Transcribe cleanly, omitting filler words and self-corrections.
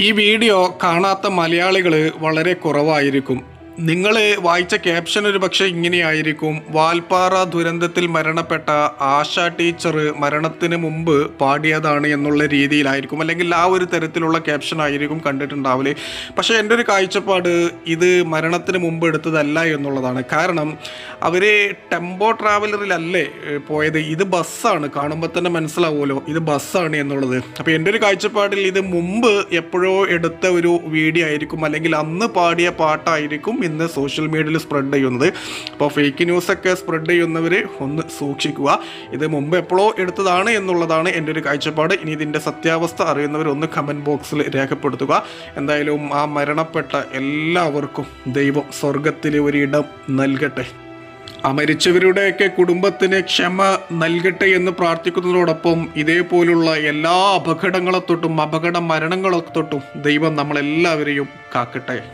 ഈ വീഡിയോ കാണാത്ത മലയാളികൾ വളരെ കുറവായിരിക്കും. നിങ്ങൾ വായിച്ച ക്യാപ്ഷൻ ഒരു പക്ഷേ ഇങ്ങനെയായിരിക്കും: വാൽപ്പാറ ദുരന്തത്തിൽ മരണപ്പെട്ട ആശ ടീച്ചർ മരണത്തിന് മുമ്പ് പാടിയതാണ് എന്നുള്ള രീതിയിലായിരിക്കും, അല്ലെങ്കിൽ ആ ഒരു തരത്തിലുള്ള ക്യാപ്ഷൻ ആയിരിക്കും കണ്ടിട്ടുണ്ടാവില്ലേ. പക്ഷേ എൻ്റെ ഒരു കാഴ്ചപ്പാട് ഇത് മരണത്തിന് മുമ്പ് എടുത്തതല്ല എന്നുള്ളതാണ്. കാരണം അവർ ടെമ്പോ ട്രാവലറിലല്ലേ പോയത്, ഇത് ബസ്സാണ്. കാണുമ്പോൾ തന്നെ മനസ്സിലാവുമല്ലോ ഇത് ബസ്സാണ് എന്നുള്ളത്. അപ്പോൾ എൻ്റെ ഒരു കാഴ്ചപ്പാടിൽ ഇത് മുമ്പ് എപ്പോഴോ എടുത്ത ഒരു വീഡിയോ ആയിരിക്കും, അല്ലെങ്കിൽ അന്ന് പാടിയ പാട്ടായിരിക്കും ഇന്ന് സോഷ്യൽ മീഡിയയിൽ സ്പ്രെഡ് ചെയ്യുന്നത്. അപ്പോൾ ഫേക്ക് ന്യൂസൊക്കെ സ്പ്രെഡ് ചെയ്യുന്നവർ ഒന്ന് സൂക്ഷിക്കുക. ഇത് മുമ്പ് എപ്പോഴോ എടുത്തതാണ് എന്നുള്ളതാണ് എൻ്റെ ഒരു കാഴ്ചപ്പാട്. ഇനി ഇതിൻ്റെ സത്യാവസ്ഥ അറിയുന്നവർ ഒന്ന് കമൻറ്റ് ബോക്സിൽ രേഖപ്പെടുത്തുക. എന്തായാലും ആ മരണപ്പെട്ട എല്ലാവർക്കും ദൈവം സ്വർഗത്തിൽ ഒരിടം നൽകട്ടെ. ആ മരിച്ചവരുടെയൊക്കെ കുടുംബത്തിന് ക്ഷമ നൽകട്ടെ എന്ന് പ്രാർത്ഥിക്കുന്നതോടൊപ്പം ഇതേപോലുള്ള എല്ലാ അപകടങ്ങളെ തൊട്ടും അപകട മരണങ്ങളെ തൊട്ടും ദൈവം നമ്മളെല്ലാവരെയും കാക്കട്ടെ.